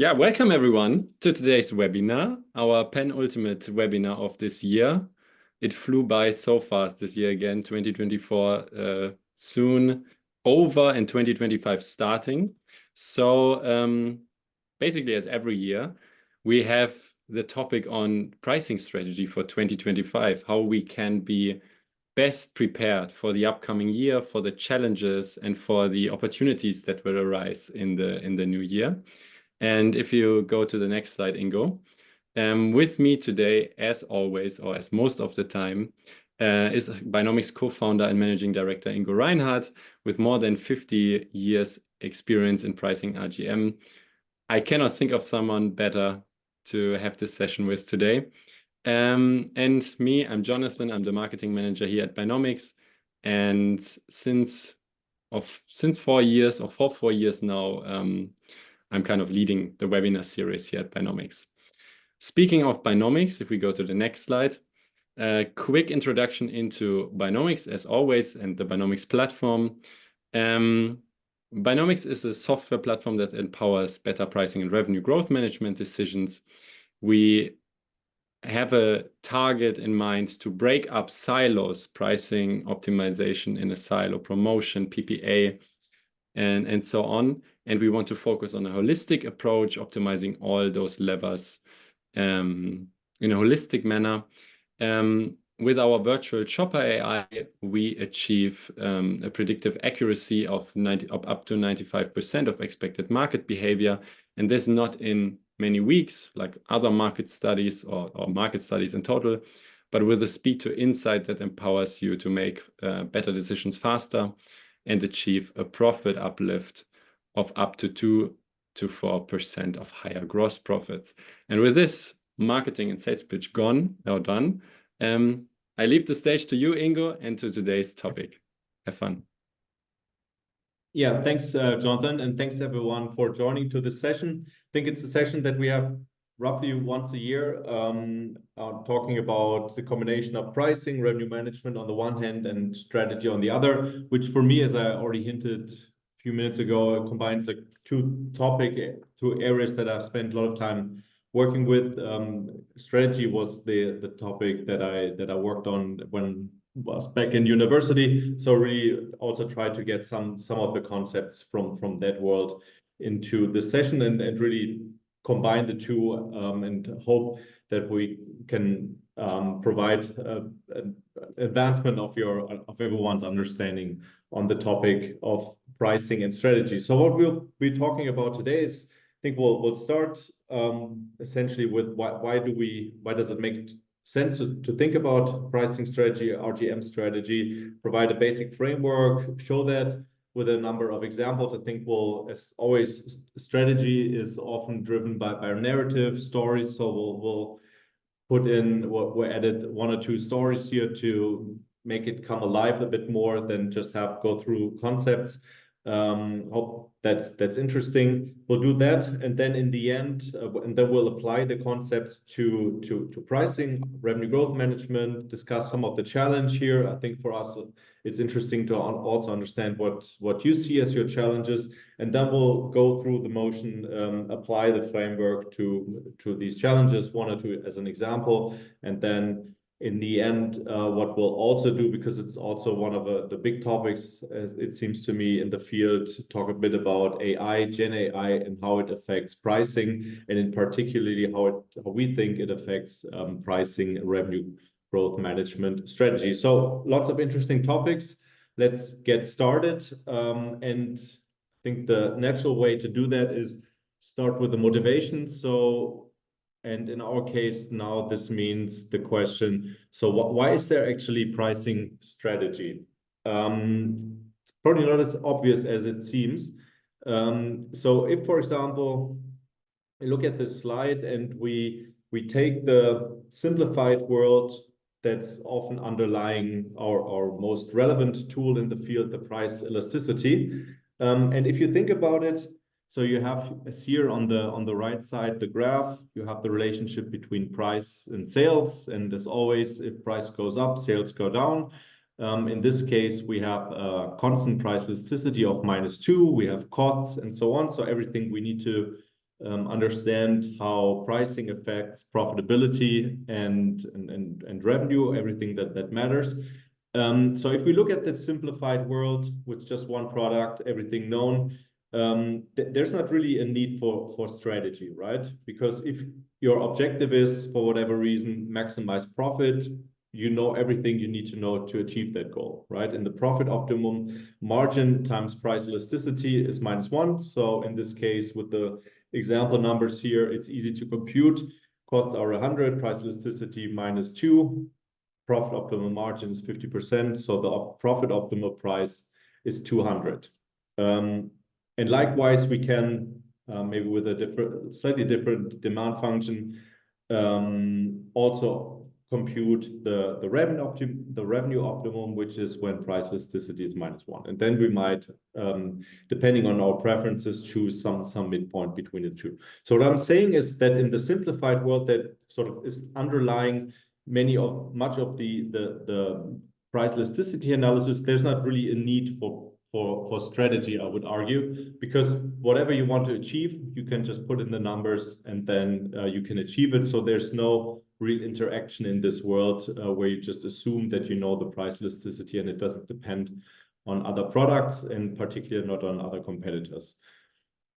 Yeah, welcome everyone to today's webinar, our penultimate webinar of this year. It flew by so fast this year again, 2024 soon over and 2025 starting. So basically, as every year, we have the topic on pricing strategy for 2025, how we can be best prepared for the upcoming year, for the challenges and for the opportunities that will arise in the new year. And if you go to the next slide, Ingo, with me today, as always, or as most of the time, is Buynomics co-founder and managing director Ingo Reinhardt, with more than 50 years experience in pricing RGM. I cannot think of someone better to have this session with today. And me, I'm Jonathan. I'm the marketing manager here at Buynomics, and since 4 years or for 4 years now, I'm kind of leading the webinar series here at Buynomics. Speaking of Buynomics, if we go to the next slide, a quick introduction into Buynomics, as always, and the Buynomics platform. Buynomics is a software platform that empowers better pricing and revenue growth management decisions. We have a target in mind to break up silos, pricing, optimization in a silo, promotion, PPA, and so on. And we want to focus on a holistic approach, optimizing all those levers in a holistic manner. With our virtual shopper AI, we achieve a predictive accuracy of up to 95% of expected market behavior. And this not in many weeks, like other market studies or market studies in total, but with a speed to insight that empowers you to make better decisions faster and achieve a profit uplift of up to 2 to 4% of higher gross profits. And with this marketing and sales pitch done, I leave the stage to you, Ingo, and to today's topic. Have fun. Yeah, thanks, Jonathan, and thanks everyone for joining to this session. I think it's a session that we have roughly once a year, talking about the combination of pricing, revenue management on the one hand, and strategy on the other, which for me, as I already hinted a few minutes ago, combines the two areas that I've spent a lot of time working with. Strategy was the topic that I worked on when I was back in university. So really also try to get some of the concepts from that world into the session and really combine the two and hope that we can provide an advancement of everyone's understanding on the topic of pricing and strategy. So what we'll be talking about today is, I think we'll start essentially with why does it make sense to think about pricing strategy, RGM strategy, provide a basic framework, show that with a number of examples. I think as always, strategy is often driven by narrative stories. So we'll added 1 or 2 stories here to make it come alive a bit more than just go through concepts. Hope that's interesting. We'll do that, and then in the end, and then we'll apply the concepts to pricing, revenue growth management, discuss some of the challenge here. I think for us, it's interesting to also understand what you see as your challenges, and then we'll go through the motion, apply the framework to these challenges, 1 or 2 as an example, and then in the end, what we'll also do, because it's also one of the big topics, as it seems to me, in the field, talk a bit about AI, Gen AI, and how it affects pricing, and in particularly how we think it affects pricing, revenue growth management strategy. So lots of interesting topics. Let's get started. And I think the natural way to do that is start with the motivation. And in our case now, this means the question, so why is there actually pricing strategy? It's probably not as obvious as it seems. So if, for example, we look at this slide and we take the simplified world that's often underlying our most relevant tool in the field, the price elasticity. And if you think about it, so you have, as here on the right side, the graph, you have the relationship between price and sales. And as always, if price goes up, sales go down. In this case, we have a constant price elasticity of -2. We have costs and so on. So everything we need to understand how pricing affects profitability and revenue, everything that matters. So if we look at the simplified world with just one product, everything known, there's not really a need for strategy, right? Because if your objective is, for whatever reason, maximize profit, you know everything you need to know to achieve that goal, right? And the profit optimum, margin times price elasticity is -1. So in this case, with the example numbers here, it's easy to compute. Costs are 100, price elasticity -2. Profit optimal margin is 50%, so the profit optimal price is 200. And likewise, we can maybe with a slightly different demand function also compute the revenue optimum, which is when price elasticity is -1. And then we might, depending on our preferences, choose some midpoint between the two. So what I'm saying is that in the simplified world that sort of is underlying much of the price elasticity analysis, there's not really a need for strategy, I would argue, because whatever you want to achieve, you can just put in the numbers and then you can achieve it. So there's no real interaction in this world where you just assume that you know the price elasticity and it doesn't depend on other products, and particularly not on other competitors.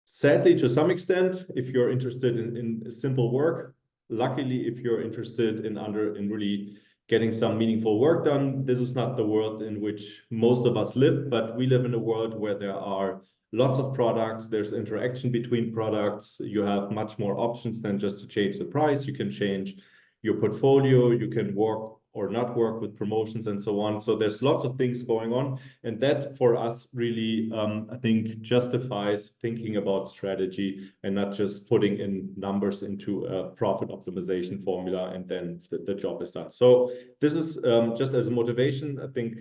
Sadly, to some extent, if you're interested in simple work, luckily, if you're interested in really getting some meaningful work done, this is not the world in which most of us live, but we live in a world where there are lots of products, there's interaction between products, you have much more options than just to change the price. You can change your portfolio, you can work or not work with promotions and so on. So there's lots of things going on. And that for us really, I think, justifies thinking about strategy and not just putting in numbers into a profit optimization formula and then the job is done. So this is just as a motivation, I think,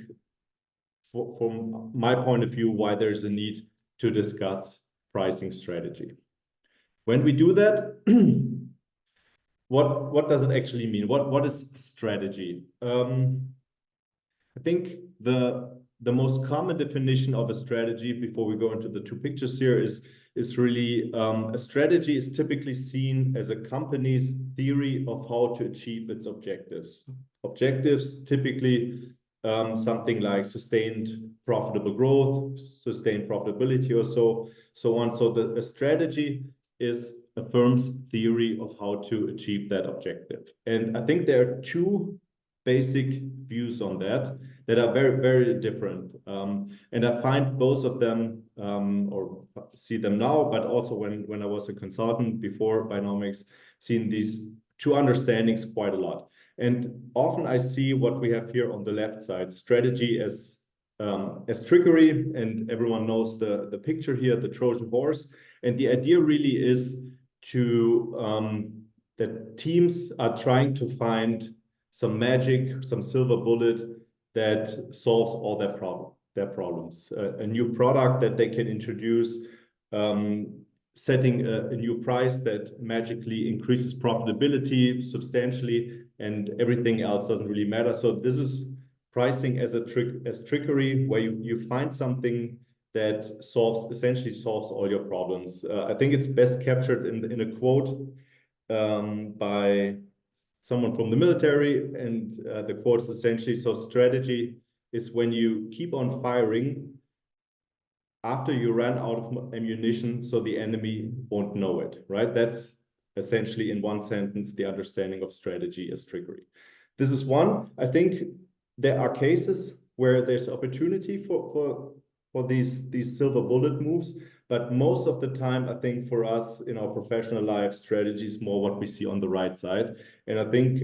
from my point of view, why there's a need to discuss pricing strategy. When we do that, what does it actually mean? What is strategy? I think the most common definition of a strategy, before we go into the two pictures here, is really a strategy is typically seen as a company's theory of how to achieve its objectives. Objectives typically something like sustained profitable growth, sustained profitability, or so on. So a strategy is a firm's theory of how to achieve that objective. And I think there are two basic views on that are very, very different. And I find both of them, or see them now, but also when I was a consultant before Buynomics, seen these two understandings quite a lot. And often I see what we have here on the left side, strategy as trickery, and everyone knows the picture here, the Trojan horse. And the idea really is that teams are trying to find some magic, some silver bullet that solves all their problems. A new product that they can introduce, setting a new price that magically increases profitability substantially, and everything else doesn't really matter. So this is pricing as trickery, where you find something that essentially solves all your problems. I think it's best captured in a quote by someone from the military, and the quote is essentially, so strategy is when you keep on firing after you ran out of ammunition, so the enemy won't know it, right? That's essentially, in one sentence, the understanding of strategy as trickery. This is one. I think there are cases where there's opportunity for these silver bullet moves, but most of the time, I think for us in our professional life, strategy is more what we see on the right side. And I think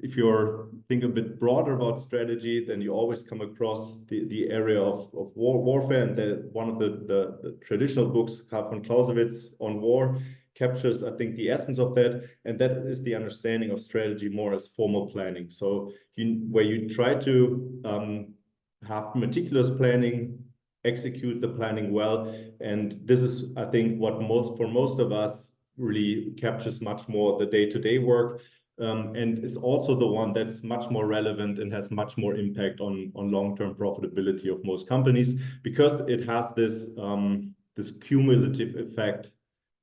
if you're thinking a bit broader about strategy, then you always come across the area of warfare, and one of the traditional books, Karl von Clausewitz, on war, captures, I think, the essence of that, and that is the understanding of strategy more as formal planning. So where you try to have meticulous planning, execute the planning well, and this is, I think, what for most of us really captures much more the day-to-day work, and is also the one that's much more relevant and has much more impact on long-term profitability of most companies, because it has this cumulative effect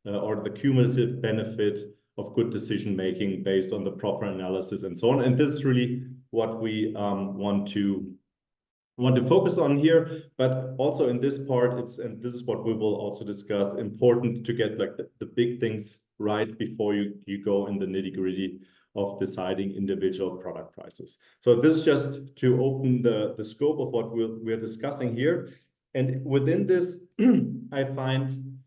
or the cumulative benefit of good decision making based on the proper analysis and so on. And this is really what we want to focus on here, but also in this part, and this is what we will also discuss, important to get like the big things right before you go in the nitty-gritty of deciding individual product prices. So this is just to open the scope of what we're discussing here. And within this, I find,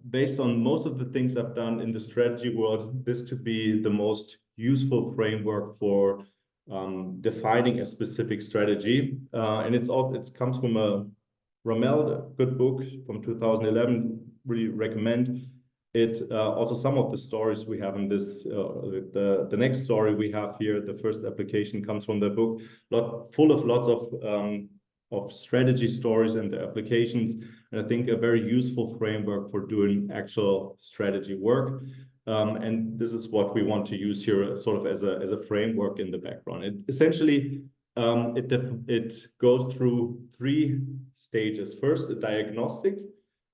based on most of the things I've done in the strategy world, this to be the most useful framework for defining a specific strategy. And it comes from a Rommel, a good book from 2011, really recommend it. Also, some of the stories we have in this, the next story we have here, the first application comes from the book, full of lots of strategy stories and the applications. And I think a very useful framework for doing actual strategy work. And this is what we want to use here sort of as a framework in the background. It essentially, it goes through 3 stages. First, a diagnostic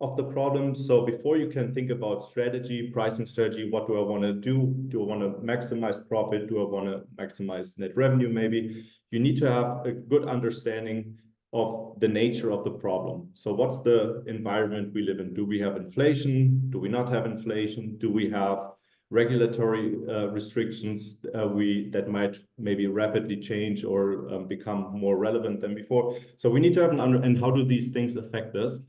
of the problem. So before you can think about strategy, pricing strategy, what do I want to do? Do I want to maximize profit? Do I want to maximize net revenue? Maybe you need to have a good understanding of the nature of the problem. So what's the environment we live in? Do we have inflation? Do we not have inflation? Do we have regulatory restrictions that might maybe rapidly change or become more relevant than before? So we need to have and how do these things affect us?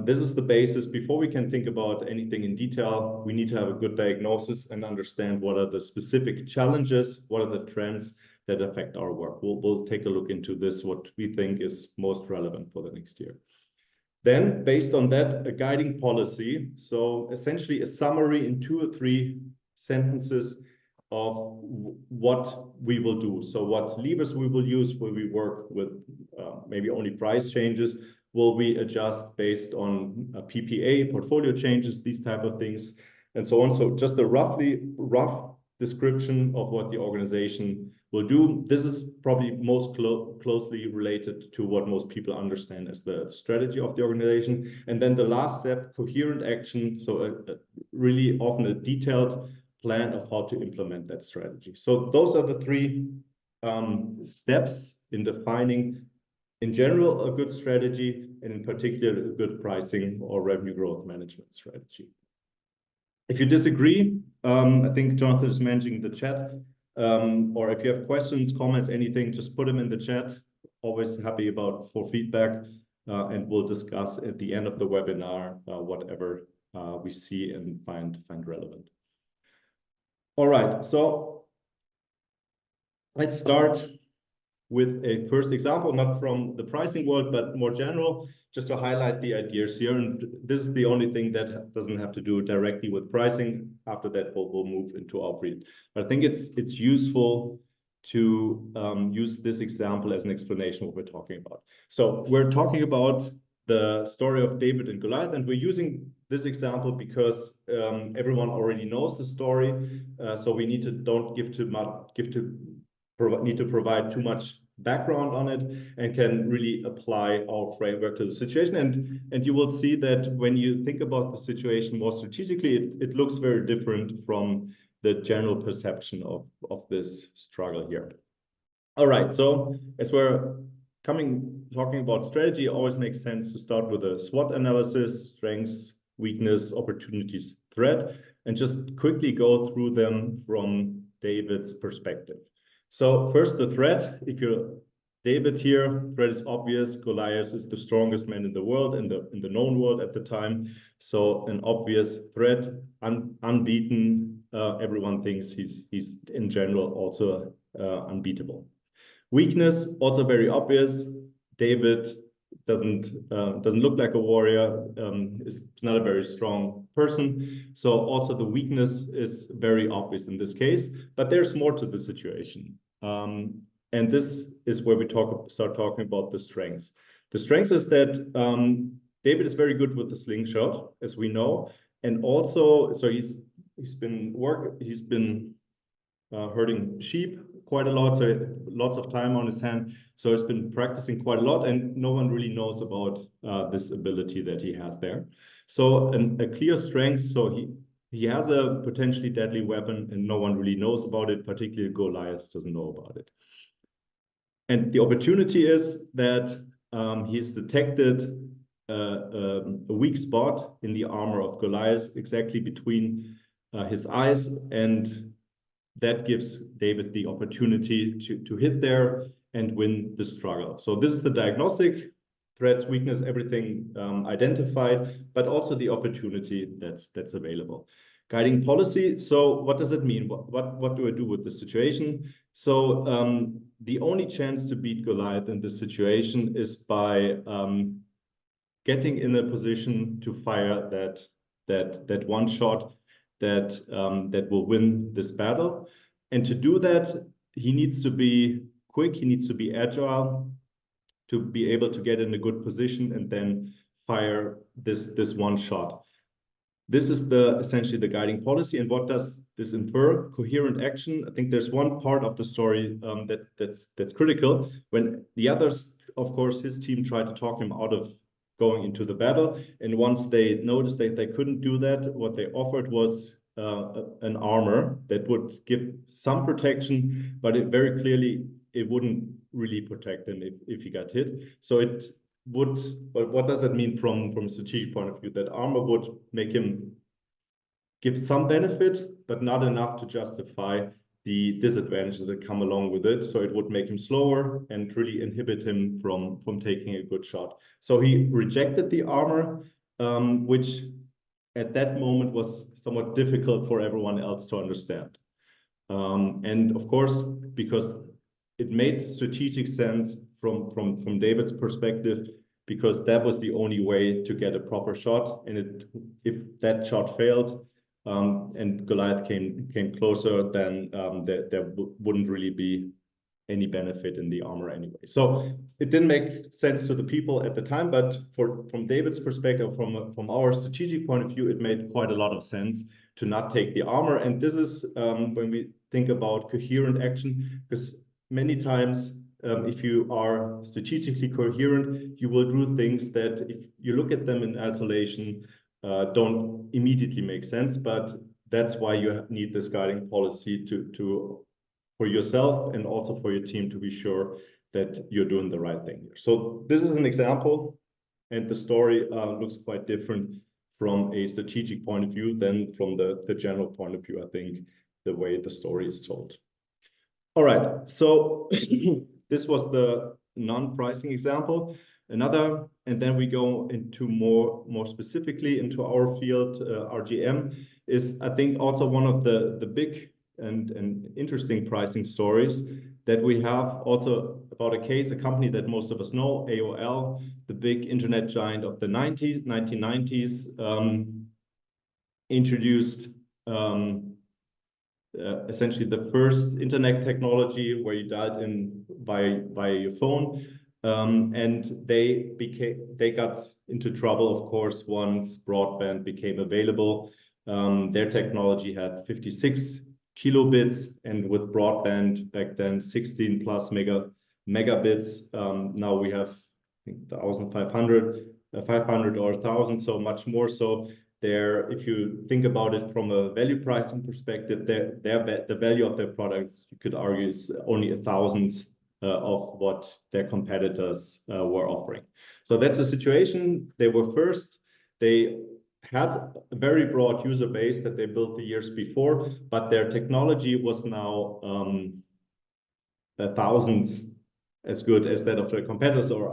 This is the basis. Before we can think about anything in detail, we need to have a good diagnosis and understand what are the specific challenges, what are the trends that affect our work. We'll take a look into this, what we think is most relevant for the next year. Then, based on that, a guiding policy. So essentially a summary in 2 or 3 sentences of what we will do. So what levers we will use. Will we work with maybe only price changes? Will we adjust based on PPA, portfolio changes, these type of things, and so on. So just a rough description of what the organization will do. This is probably most closely related to what most people understand as the strategy of the organization. And then the last step, coherent action. So really often a detailed plan of how to implement that strategy. So those are the 3 steps in defining, in general, a good strategy, and in particular, a good pricing or revenue growth management strategy. If you disagree, I think Jonathan is managing the chat, or if you have questions, comments, anything, just put them in the chat. Always happy for feedback, and we'll discuss at the end of the webinar whatever we see and find relevant. All right, so let's start with a first example, not from the pricing world, but more general, just to highlight the ideas here. And this is the only thing that doesn't have to do directly with pricing. After that, we'll move into our brief. But I think it's useful to use this example as an explanation of what we're talking about. So we're talking about the story of David and Goliath, and we're using this example because everyone already knows the story. So we need to need to provide too much background on it and can really apply our framework to the situation. And you will see that when you think about the situation more strategically, it looks very different from the general perception of this struggle here. All right, so as we're talking about strategy, it always makes sense to start with a SWOT analysis, strengths, weakness, opportunities, threat, and just quickly go through them from David's perspective. So first, the threat. If you're David here, threat is obvious. Goliath is the strongest man in the world, in the known world at the time. So an obvious threat, unbeaten. Everyone thinks he's in general also unbeatable. Weakness, also very obvious. David doesn't look like a warrior. Is not a very strong person. So also the weakness is very obvious in this case. But there's more to the situation. And this is where we start talking about the strengths. The strengths is that David is very good with the slingshot, as we know, and also so he's been herding sheep quite a lot, so lots of time on his hand. So he's been practicing quite a lot, and no one really knows about this ability that he has there. So a clear strength. So he has a potentially deadly weapon, and no one really knows about it. Particularly Goliath doesn't know about it. And the opportunity is that he's detected a weak spot in the armor of Goliath, exactly between his eyes, and that gives David the opportunity to hit there and win the struggle. So this is the diagnostic: threats, weakness, everything identified, but also the opportunity that's available. Guiding policy. So what does it mean? What do I do with the situation? So the only chance to beat Goliath in this situation is by getting in a position to fire that one shot that will win this battle. And to do that, he needs to be quick, he needs to be agile, to be able to get in a good position and then fire this one shot. This is essentially the guiding policy. And what does this infer? Coherent action. I think there's one part of the story that's critical. When the others, of course, his team tried to talk him out of going into the battle, and once they noticed that they couldn't do that, what they offered was an armor that would give some protection, but very clearly it wouldn't really protect him if he got hit. So it would, but what does that mean from a strategic point of view? That armor would make him give some benefit, but not enough to justify the disadvantages that come along with it. So it would make him slower and really inhibit him from taking a good shot. So he rejected the armor, which at that moment was somewhat difficult for everyone else to understand. And of course, because it made strategic sense from David's perspective, because that was the only way to get a proper shot. And if that shot failed, and Goliath came closer, then there wouldn't really be any benefit in the armor anyway. So it didn't make sense to the people at the time, but from David's perspective, from our strategic point of view, it made quite a lot of sense to not take the armor. And this is when we think about coherent action, because many times if you are strategically coherent, you will do things that if you look at them in isolation, don't immediately make sense, but that's why you need this guiding policy for yourself and also for your team to be sure that you're doing the right thing here. So this is an example, and the story looks quite different from a strategic point of view than from the general point of view, I think, the way the story is told. All right, so this was the non-pricing example. Another, and then we go into more specifically into our field, RGM, is I think also one of the big and interesting pricing stories that we have also about a company that most of us know, AOL, the big internet giant of the 1990s, introduced essentially the first internet technology where you dialed in by your phone. And they got into trouble, of course, once broadband became available. Their technology had 56 kilobits, and with broadband back then 16 plus megabits. Now we have, I think, 500 or 1,000, so much more. So there, if you think about it from a value pricing perspective, the value of their products, you could argue, is only 1,000th of what their competitors were offering. So that's the situation. They were first. They had a very broad user base that they built the years before, but their technology was now 1,000th as good as that of their competitors, or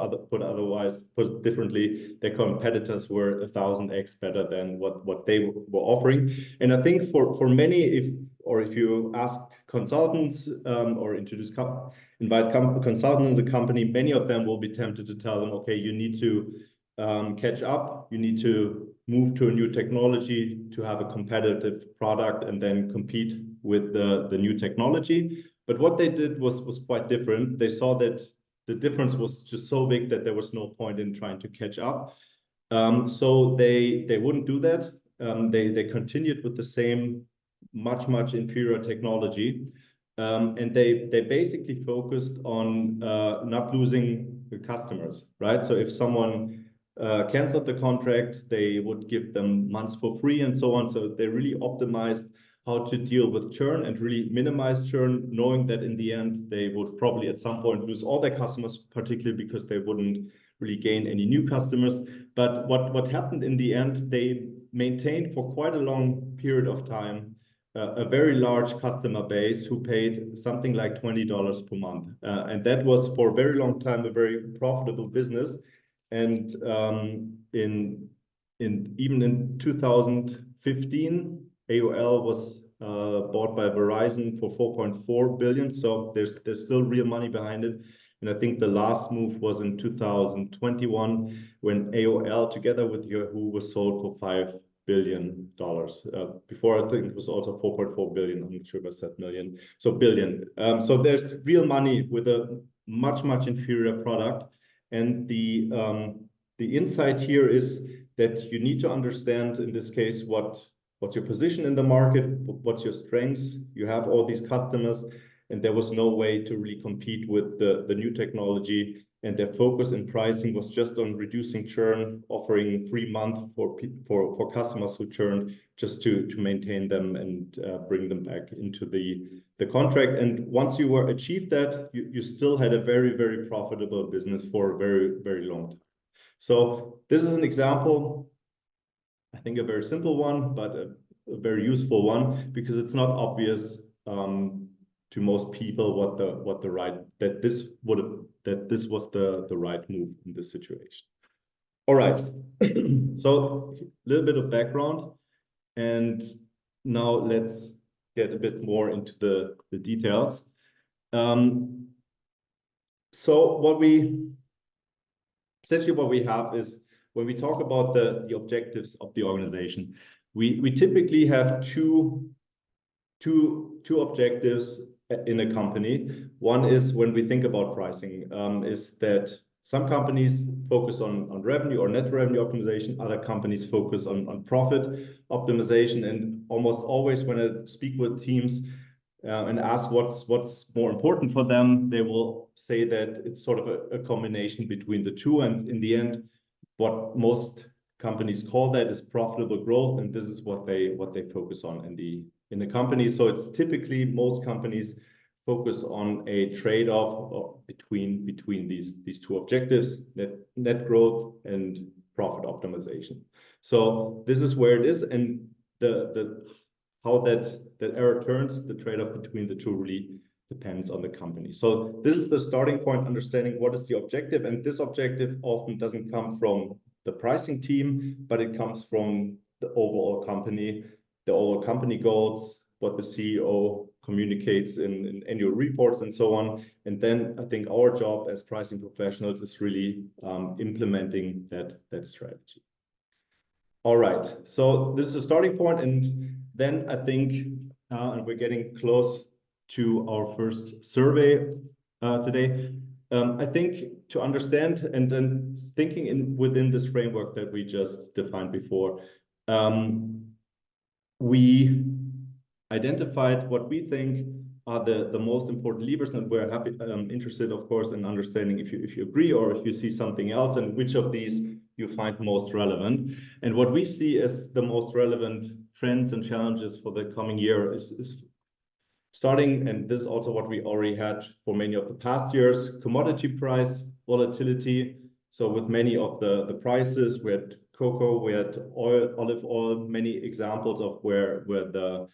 put differently, their competitors were 1,000x better than what they were offering. And I think for many, if you ask consultants or invite consultants in the company, many of them will be tempted to tell them, okay, you need to catch up, you need to move to a new technology to have a competitive product and then compete with the new technology. But what they did was quite different. They saw that the difference was just so big that there was no point in trying to catch up. So they wouldn't do that. They continued with the same much inferior technology. And they basically focused on not losing the customers, right? So if someone canceled the contract, they would give them months for free and so on. So they really optimized how to deal with churn and really minimize churn, knowing that in the end, they would probably at some point lose all their customers, particularly because they wouldn't really gain any new customers. But what happened in the end, they maintained for quite a long period of time a very large customer base who paid something like $20 per month. And that was for a very long time a very profitable business. And even in 2015, AOL was bought by Verizon for 4.4 billion. So there's still real money behind it. And I think the last move was in 2021 when AOL together with Yahoo was sold for $5 billion. Before I think it was also 4.4 billion. I'm not sure if I said million. So billion. So there's real money with a much inferior product. And the insight here is that you need to understand in this case what's your position in the market, what's your strengths. You have all these customers, and there was no way to really compete with the new technology. And their focus in pricing was just on reducing churn, offering free month for customers who churned, just to maintain them and bring them back into the contract. And once you were achieved that, you still had a very profitable business for a very long time. So this is an example, I think a very simple one, but a very useful one, because it's not obvious to most people that this was the right move in this situation. All right. So a little bit of background, and now let's get a bit more into the details. So essentially what we have is, when we talk about the objectives of the organization, we typically have two objectives in a company. One is, when we think about pricing, is that some companies focus on revenue or net revenue optimization, other companies focus on profit optimization. And almost always when I speak with teams and ask what's more important for them, they will say that it's sort of a combination between the two. And in the end, what most companies call that is profitable growth, and this is what they focus on in the company. So it's typically, most companies focus on a trade-off between these two objectives, net growth and profit optimization. So this is where it is, and how that error turns, the trade-off between the two really depends on the company. So this is the starting point, understanding what is the objective. And this objective often doesn't come from the pricing team, but it comes from the overall company goals, what the CEO communicates in annual reports and so on. And then I think our job as pricing professionals is really implementing that strategy. All right, so this is a starting point, and then I think, and we're getting close to our first survey today. I think to understand and then thinking within this framework that we just defined before, we identified what we think are the most important levers, and we're interested, of course, in understanding if you agree or if you see something else, and which of these you find most relevant. And what we see as the most relevant trends and challenges for the coming year is starting, and this is also what we already had for many of the past years, commodity price volatility. So with many of the prices, we had cocoa, we had olive oil, many examples of where the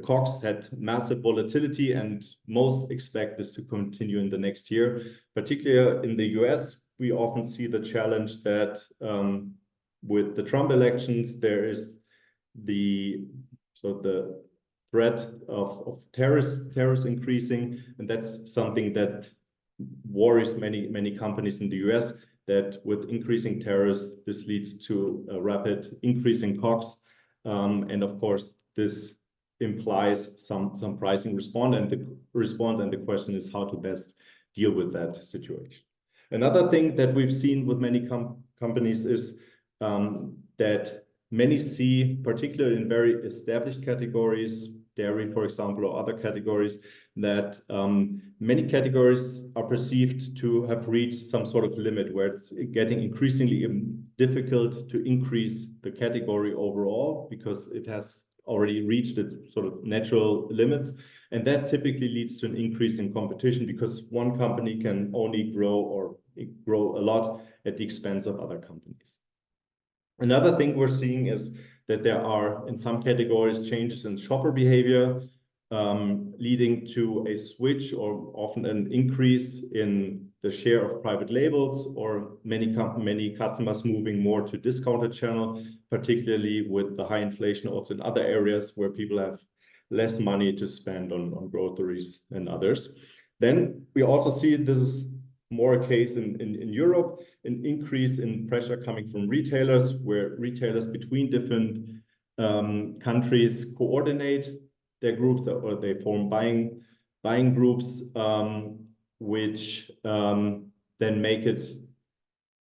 COGS had massive volatility, and most expect this to continue in the next year. Particularly in the US, we often see the challenge that with the Trump elections, there is the threat of tariffs increasing, and that's something that worries many companies in the US, that with increasing tariffs, this leads to a rapid increase in COGS. And of course, this implies some pricing response, and the question is how to best deal with that situation. Another thing that we've seen with many companies is that many see, particularly in very established categories, dairy, for example, or other categories, that many categories are perceived to have reached some sort of limit where it's getting increasingly difficult to increase the category overall because it has already reached its sort of natural limits. And that typically leads to an increase in competition because one company can only grow a lot at the expense of other companies. Another thing we're seeing is that there are, in some categories, changes in shopper behavior, leading to a switch or often an increase in the share of private labels, or many customers moving more to discounted channel, particularly with the high inflation also in other areas where people have less money to spend on groceries than others. Then we also see this is more a case in Europe, an increase in pressure coming from retailers, where retailers between different countries coordinate their groups, or they form buying groups, which then make it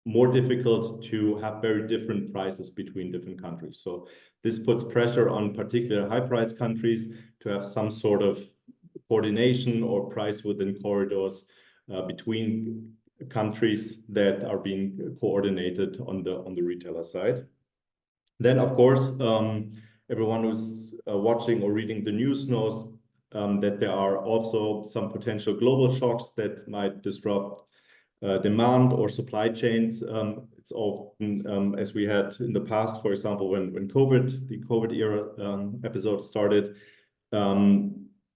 more difficult to have very different prices between different countries. So this puts pressure on particular high price countries to have some sort of coordination or price within corridors between countries that are being coordinated on the retailer side. Then, of course, everyone who's watching or reading the news knows that there are also some potential global shocks that might disrupt demand or supply chains. It's often, as we had in the past, for example, when the COVID era episode started,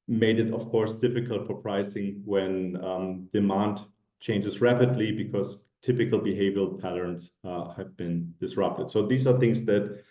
made it, of course, difficult for pricing when demand changes rapidly because typical behavioral patterns have been disrupted. So these are things that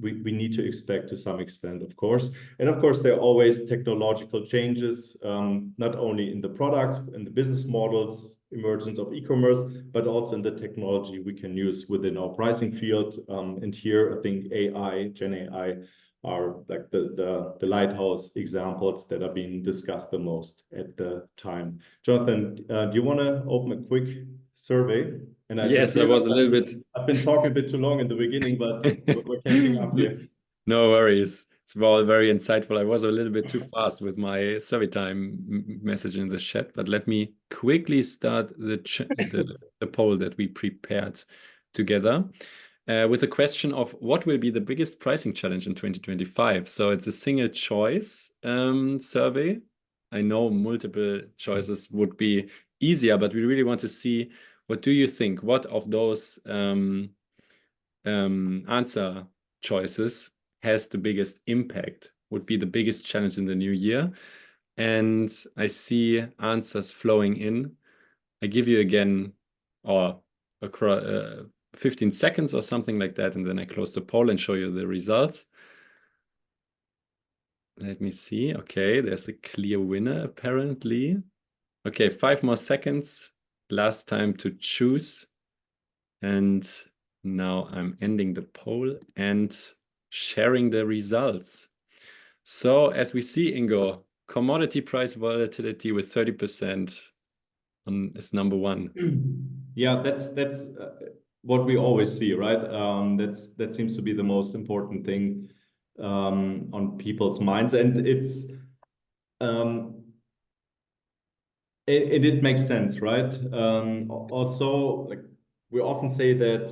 we need to expect to some extent, of course. And of course, there are always technological changes, not only in the products and the business models, emergence of e-commerce, but also in the technology we can use within our pricing field. And here, I think AI, Gen AI, are like the lighthouse examples that are being discussed the most at the time. Jonathan, do you want to open a quick survey? And yes, I was a little bit. I've been talking a bit too long in the beginning, but we're catching up here. No worries. It's all very insightful. I was a little bit too fast with my survey time message in the chat, but let me quickly start the poll that we prepared together with the question of what will be the biggest pricing challenge in 2025. So it's a single choice survey. I know multiple choices would be easier, but we really want to see, what do you think? What of those answer choices has the biggest impact, would be the biggest challenge in the new year? And I see answers flowing in. I give you again, or 15 seconds or something like that, and then I close the poll and show you the results. Let me see. Okay, there's a clear winner apparently. Okay, 5 more seconds. Last time to choose. And now I'm ending the poll and sharing the results. So as we see, Ingo, commodity price volatility with 30% is number one. Yeah, that's what we always see, right? That seems to be the most important thing on people's minds, and it makes sense, right? Also, like we often say that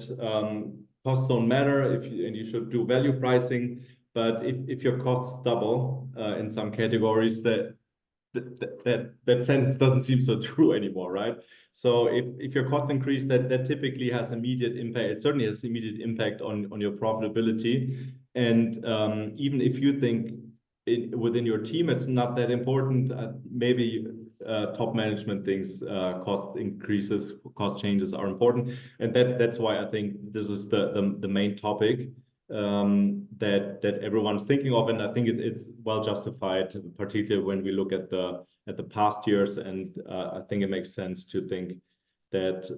costs don't matter and you should do value pricing, but if your costs double in some categories, that sentence doesn't seem so true anymore, right? So if your cost increase, that typically has immediate impact. It certainly has immediate impact on your profitability. And even if you think within your team it's not that important, maybe top management thinks cost increases, cost changes are important, and that's why I think this is the main topic that everyone's thinking of, and I think it's well justified, particularly when we look at the past years, and I think it makes sense to think that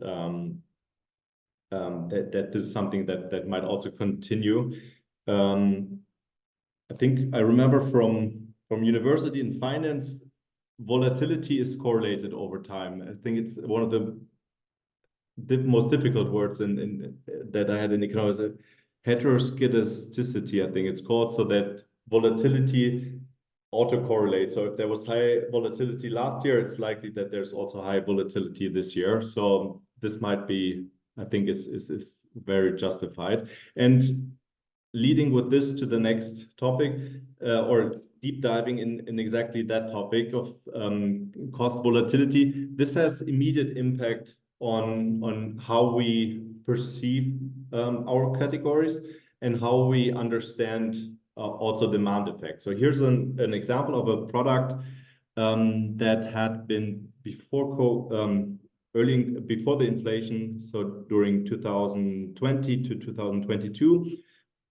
that this is something that might also continue. I think I remember from university in finance, volatility is correlated over time. I think it's one of the most difficult words that I had in economics. Heteroskedasticity, I think it's called, so that volatility autocorrelate. So if there was high volatility last year, it's likely that there's also high volatility this year. So this might be, I think, is very justified. And leading with this to the next topic, or deep diving in exactly that topic of cost volatility, this has immediate impact on how we perceive our categories and how we understand also demand effects. So here's an example of a product that had been before before the inflation, so during 2020 to 2022,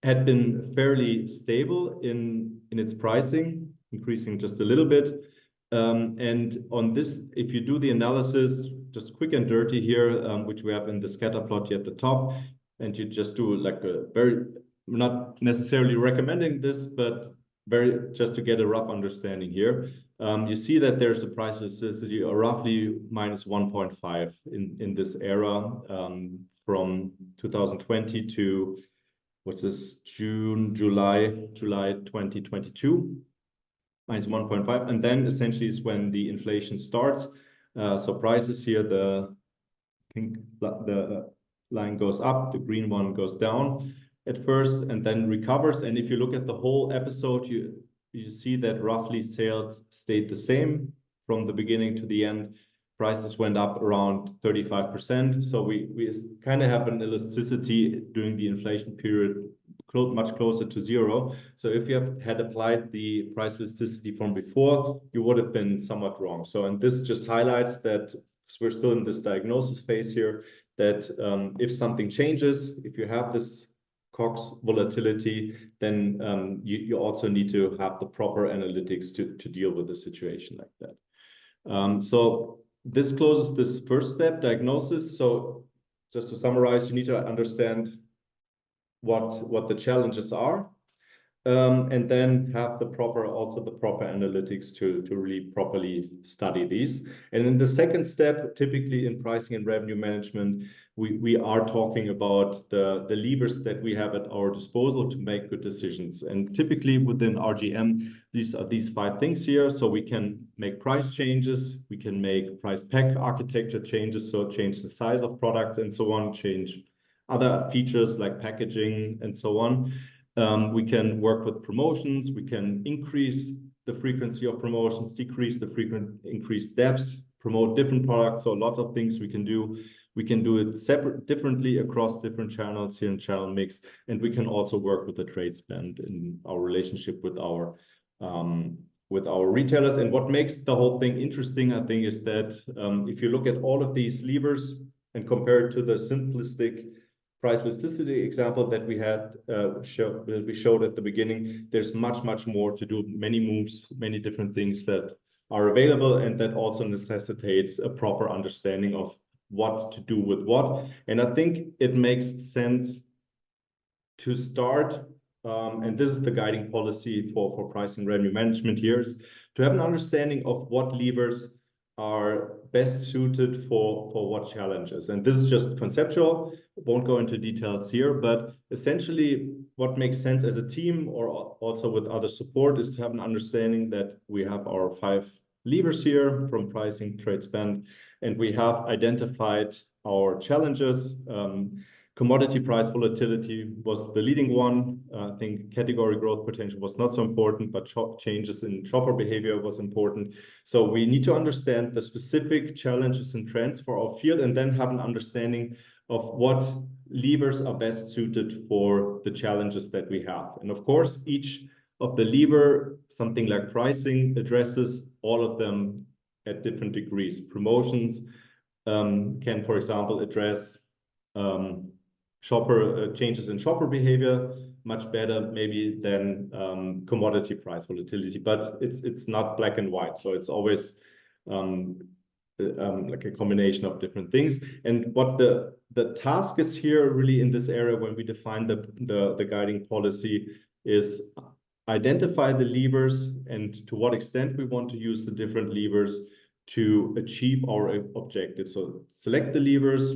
had been fairly stable in its pricing, increasing just a little bit. And on this, if you do the analysis, just quick and dirty here, which we have in the scatter plot here at the top, and you just do like a very, not necessarily recommending this, but very just to get a rough understanding here. You see that there's a price elasticity of roughly minus 1.5 in this era, from 2020 to what's this, July 2022, minus 1.5. And then essentially is when the inflation starts. So prices here, the pink, the line goes up, the green one goes down at first and then recovers. And if you look at the whole episode, you see that roughly sales stayed the same from the beginning to the end. Prices went up around 35%. So we kind of have an elasticity during the inflation period much closer to zero. So if you had applied the price elasticity from before, you would have been somewhat wrong. So, and this just highlights that we're still in this diagnosis phase here, that if something changes, if you have this COGS volatility, then you also need to have the proper analytics to deal with a situation like that. So this closes this first step, diagnosis. So just to summarize, you need to understand what the challenges are, and then have the proper analytics to really properly study these. And in the second step, typically in pricing and revenue management, we are talking about the levers that we have at our disposal to make good decisions. And typically within RGM, these are these 5 things here. So we can make price changes, we can make price pack architecture changes, so change the size of products and so on, change other features like packaging and so on. We can work with promotions, we can increase the frequency of promotions, decrease the increase depths, promote different products. So lots of things we can do. We can do it differently across different channels here in channel mix. And we can also work with the trade spend in our relationship with our retailers. And what makes the whole thing interesting, I think, is that if you look at all of these levers and compare it to the simplistic price elasticity example that we had we showed at the beginning, there's much more to do, many moves, many different things that are available, and that also necessitates a proper understanding of what to do with what. And I think it makes sense to start, and this is the guiding policy for pricing revenue management here, is to have an understanding of what levers are best suited for what challenges. And this is just conceptual, won't go into details here, but essentially what makes sense as a team or also with other support is to have an understanding that we have our 5 levers here from pricing, trade spend, and we have identified our challenges. Commodity price volatility was the leading one. I think category growth potential was not so important, but changes in shopper behavior was important. So we need to understand the specific challenges and trends for our field, and then have an understanding of what levers are best suited for the challenges that we have. And of course, each of the lever, something like pricing, addresses all of them at different degrees. Promotions can, for example, address changes in shopper behavior much better maybe than commodity price volatility, but it's not black and white. So it's always like a combination of different things. And what the task is here really in this area when we define the guiding policy is identify the levers and to what extent we want to use the different levers to achieve our objectives. So select the levers,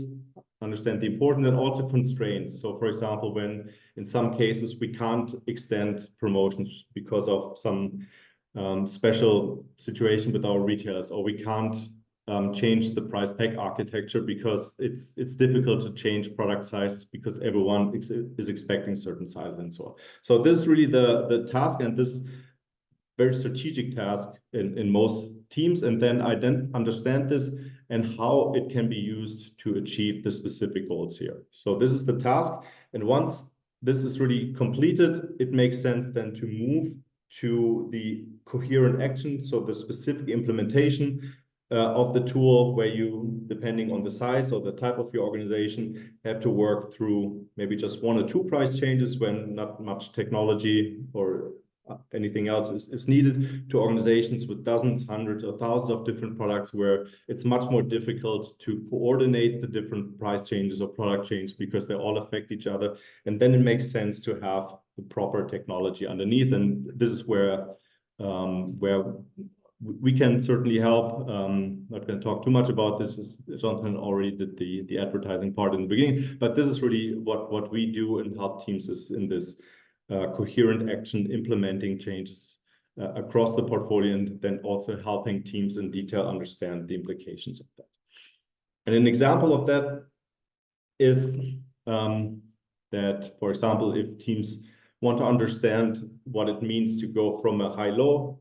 understand the importance, and also constraints. So for example, when in some cases we can't extend promotions because of some special situation with our retailers, or we can't change the price pack architecture because it's difficult to change product sizes because everyone is expecting certain sizes and so on. So this is really the task, and this is very strategic task in most teams, and then understand this and how it can be used to achieve the specific goals here. So this is the task, and once this is really completed, it makes sense then to move to the coherent action, so the specific implementation of the tool, where you, depending on the size or the type of your organization, have to work through maybe just 1 or 2 price changes when not much technology or anything else is needed, to organizations with dozens, hundreds, or thousands of different products, where it's much more difficult to coordinate the different price changes or product changes because they all affect each other. And then it makes sense to have the proper technology underneath. And this is where we can certainly help. Not going to talk too much about this, as Jonathan already did the advertising part in the beginning, but this is really what we do and help teams is in this coherent action, implementing changes across the portfolio, and then also helping teams in detail understand the implications of that. And an example of that is that, for example, if teams want to understand what it means to go from a high-low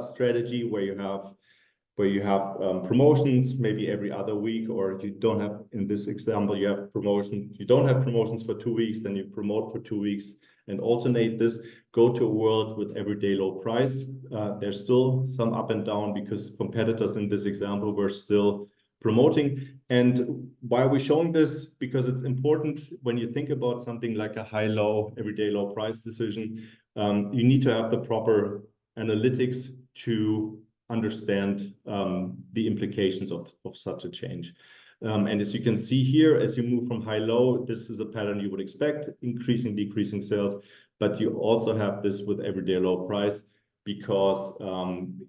strategy where you have promotions maybe every other week, or you don't have, in this example, you don't have promotions for 2 weeks, then you promote for 2 weeks and alternate this, go to a world with everyday low price. There's still some up and down because competitors in this example were still promoting. And why are we showing this? Because it's important when you think about something like a high-low, everyday low price decision. You need to have the proper analytics to understand the implications of such a change. And as you can see here, as you move from high-low, this is a pattern you would expect, increasing, decreasing sales. But you also have this with everyday low price because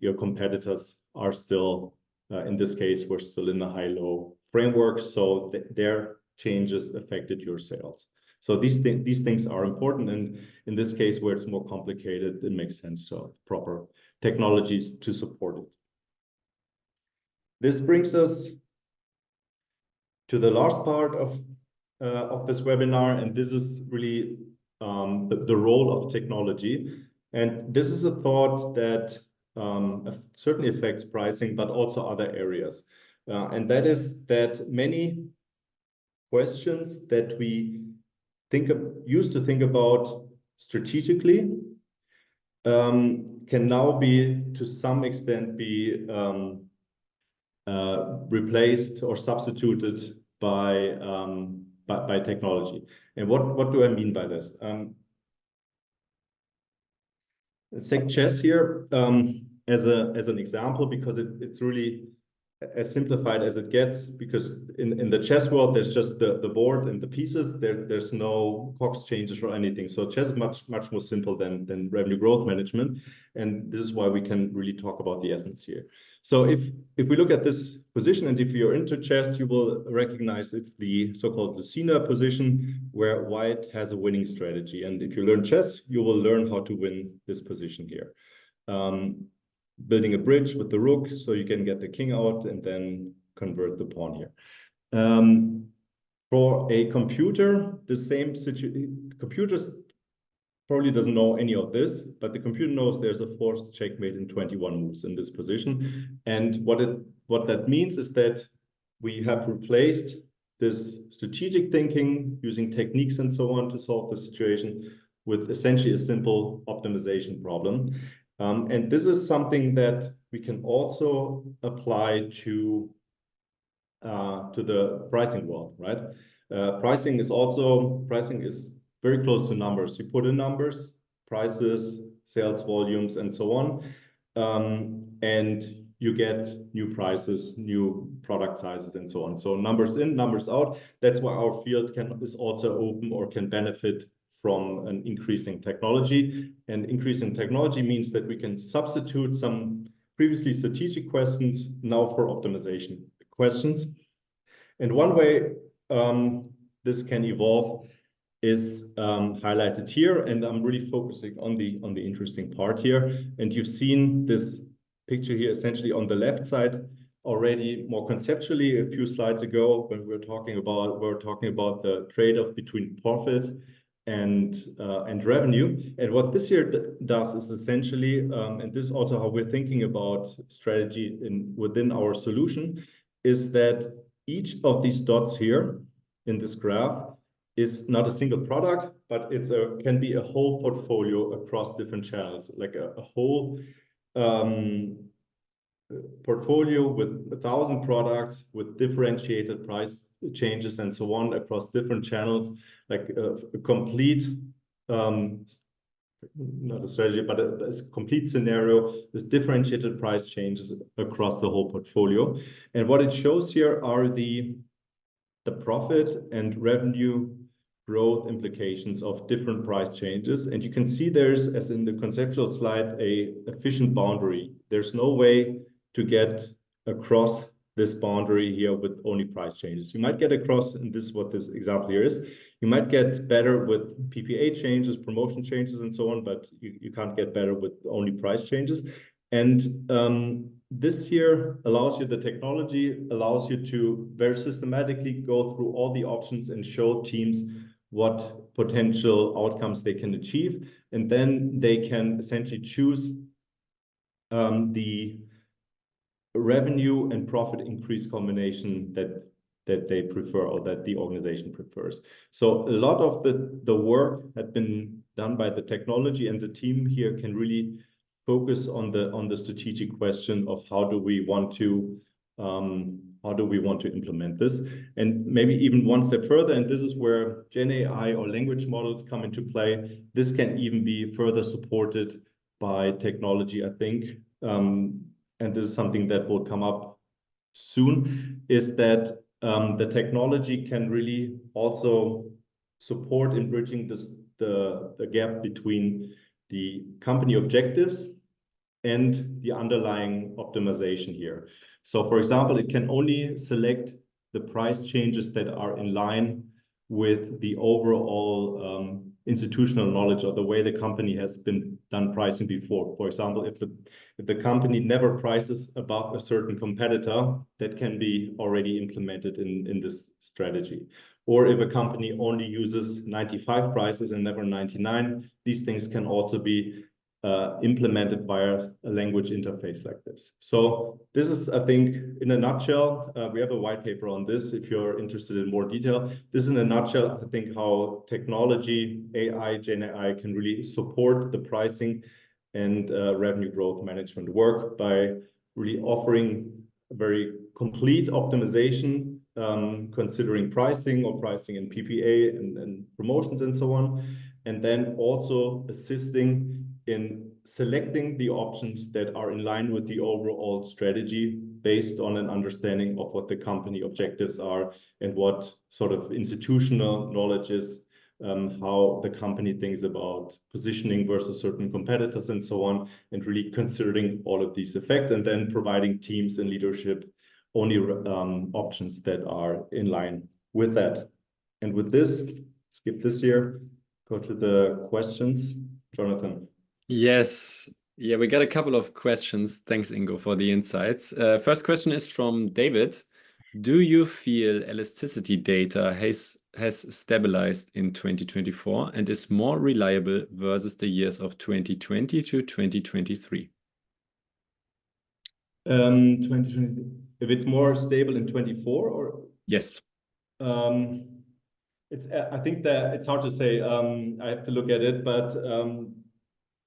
your competitors are still, in this case, we're still in the high-low framework. So their changes affected your sales. So these things are important. And in this case, where it's more complicated, it makes sense to have proper technologies to support it. This brings us to the last part of this webinar, and this is really the role of technology. And this is a thought that certainly affects pricing, but also other areas. And that is that many questions that we used to think about strategically can now be, to some extent, be replaced or substituted by technology. And what do I mean by this? Let's take chess here as an example, because it's really as simplified as it gets, because in the chess world, there's just the board and the pieces. There's no cox changes or anything. So chess is much more simple than revenue growth management. And this is why we can really talk about the essence here. So if we look at this position, and if you're into chess, you will recognize it's the so-called Lucina position, where white has a winning strategy. And if you learn chess, you will learn how to win this position here. Building a bridge with the rook, so you can get the king out and then convert the pawn here. For a computer, the same situation. Computers probably doesn't know any of this, but the computer knows there's a forced checkmate in 21 moves in this position. And what that means is that we have replaced this strategic thinking using techniques and so on to solve the situation with essentially a simple optimization problem. And this is something that we can also apply to the pricing world, right? Pricing is very close to numbers. You put in numbers, prices, sales volumes, and so on, and you get new prices, new product sizes, and so on. So numbers in, numbers out. That's why our field is also open or can benefit from an increasing technology. And increasing technology means that we can substitute some previously strategic questions now for optimization questions. And one way this can evolve is highlighted here, and I'm really focusing on the interesting part here. And you've seen this picture here essentially on the left side already more conceptually a few slides ago when we were talking about the trade-off between profit and revenue. And what this here does is essentially, and this is also how we're thinking about strategy within our solution, is that each of these dots here in this graph is not a single product, but can be a whole portfolio across different channels, like a whole portfolio with 1,000 products with differentiated price changes and so on across different channels, like a complete not a strategy, but a complete scenario with differentiated price changes across the whole portfolio. And what it shows here are the profit and revenue growth implications of different price changes. And you can see there's, as in the conceptual slide, a efficient boundary. There's no way to get across this boundary here with only price changes. You might get across, and this is what this example here is, you might get better with PPA changes, promotion changes, and so on, but you can't get better with only price changes. And this here allows you, the technology allows you to very systematically go through all the options and show teams what potential outcomes they can achieve. And then they can essentially choose the revenue and profit increase combination that they prefer or that the organization prefers. So a lot of the work had been done by the technology, and the team here can really focus on the strategic question of how do we want to implement this. And maybe even one step further, and this is where Gen AI or language models come into play. This can even be further supported by technology, I think. And this is something that will come up soon, is that the technology can really also support in bridging the gap between the company objectives and the underlying optimization here. So for example, it can only select the price changes that are in line with the overall institutional knowledge or the way the company has been done pricing before. For example, if the company never prices above a certain competitor, that can be already implemented in this strategy. Or if a company only uses 95 prices and never 99, these things can also be implemented via a language interface like this. So this is, I think, in a nutshell, we have a white paper on this if you're interested in more detail. This is in a nutshell, I think, how technology, AI, Gen AI can really support the pricing and revenue growth management work by really offering a very complete optimization, considering pricing or pricing in PPA and promotions and so on, and then also assisting in selecting the options that are in line with the overall strategy based on an understanding of what the company objectives are and what sort of institutional knowledge is, how the company thinks about positioning versus certain competitors and so on, and really considering all of these effects and then providing teams and leadership only options that are in line with that. And with this, skip this here, go to the questions. Jonathan. Yes. Yeah, we got a couple of questions. Thanks, Ingo, for the insights. First question is from David. Do you feel elasticity data has stabilized in 2024 and is more reliable versus the years of 2020 to 2023? 2020, if it's more stable in 24 or? Yes. I think that it's hard to say. I have to look at it, but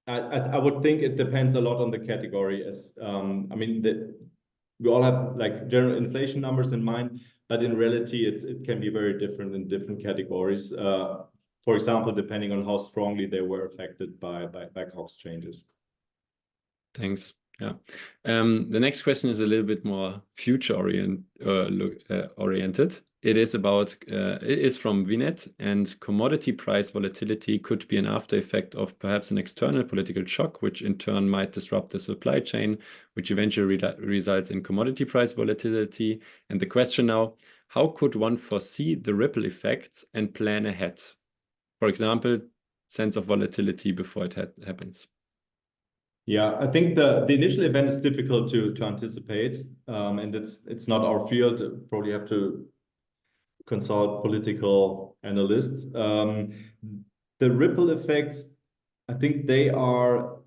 I would think it depends a lot on the category. As I mean, we all have like general inflation numbers in mind, but in reality, it can be very different in different categories. For example, depending on how strongly they were affected by COGS changes. Thanks. Yeah. The next question is a little bit more future oriented. It is from Vinet, and commodity price volatility could be an after effect of perhaps an external political shock, which in turn might disrupt the supply chain, which eventually results in commodity price volatility. And the question now, how could one foresee the ripple effects and plan ahead? for example, sense of volatility before it happens? Yeah, I think the initial event is difficult to anticipate, and it's not our field. Probably have to consult political analysts. The ripple effects, I think they are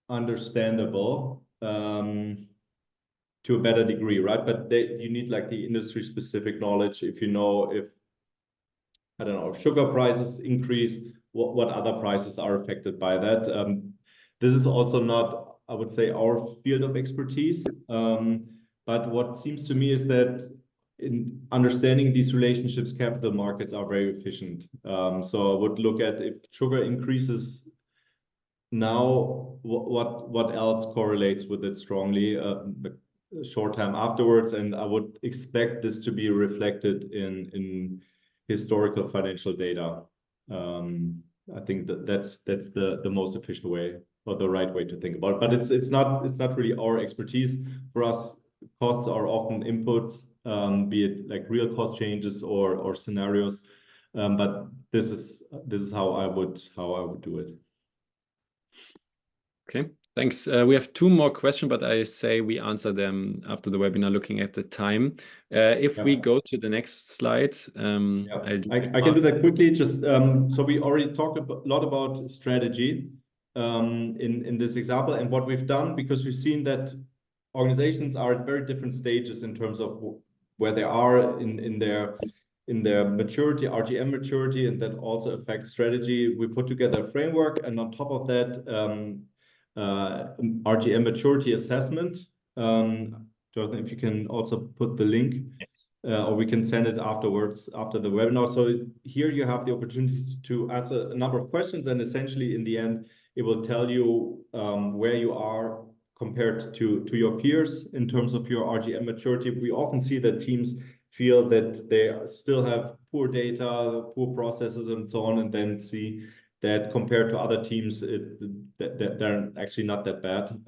understandable to a better degree, right? But you need like the industry specific knowledge. If you know if, I don't know, if sugar prices increase, what other prices are affected by that. This is also not, I would say, our field of expertise. But what seems to me is that in understanding these relationships, capital markets are very efficient. So I would look at if sugar increases now, what else correlates with it strongly short time afterwards, and I would expect this to be reflected in historical financial data. I think that's the most efficient way or the right way to think about it. But it's not really our expertise. For us, costs are often inputs, be it like real cost changes or scenarios. But this is how I would do it. Okay, thanks. We have two more questions, but I say we answer them after the webinar, looking at the time. If we go to the next slide, I can do that quickly. Just so we already talked a lot about strategy in this example, and what we've done, because we've seen that organizations are at very different stages in terms of where they are in their maturity, RGM maturity, and that also affects strategy. We put together a framework, and on top of that, RGM maturity assessment. Jonathan, if you can also put the link, yes. Or we can send it afterwards after the webinar. So here you have the opportunity to answer a number of questions, and essentially in the end, it will tell you where you are compared to your peers in terms of your RGM maturity. We often see that teams feel that they still have poor data, poor processes, and so on, and then see that compared to other teams, that they're actually not that bad.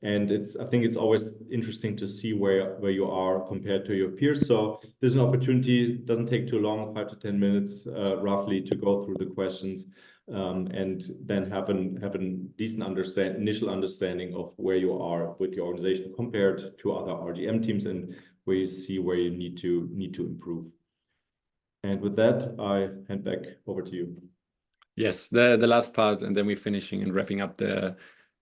And I think it's always interesting to see where you are compared to your peers. So this is an opportunity. It doesn't take too long, 5 to 10 minutes, roughly, to go through the questions, and then have a decent initial understanding of where you are with your organization compared to other RGM teams, and where you see where you need to improve. And with that, I hand back over to you. Yes, the last part, and then we're finishing and wrapping up the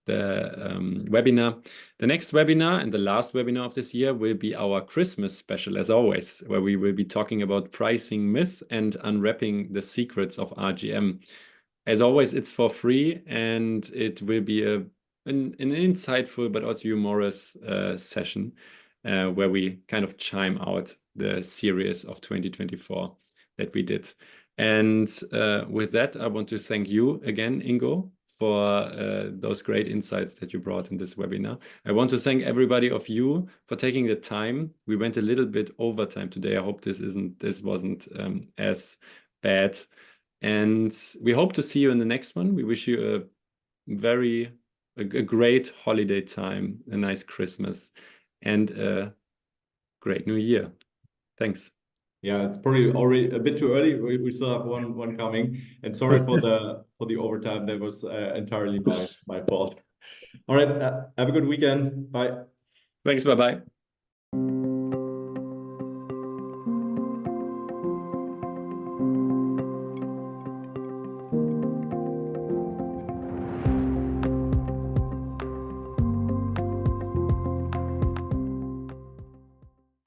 webinar. The next webinar and the last webinar of this year will be our Christmas special, as always, where we will be talking about pricing myths and unwrapping the secrets of RGM. As always, it's for free, and it will be an insightful but also humorous session where we kind of chime out the series of 2024 that we did. And with that, I want to thank you again, Ingo, for those great insights that you brought in this webinar. I want to thank everybody of you for taking the time. We went a little bit over time today. I hope this wasn't as bad. And we hope to see you in the next one. We wish you a great holiday time, a nice Christmas, and a great new year. Thanks. Yeah, it's probably already a bit too early. We still have one coming, and sorry for the overtime. That was entirely my fault. All right, have a good weekend. Bye. Thanks. Bye bye.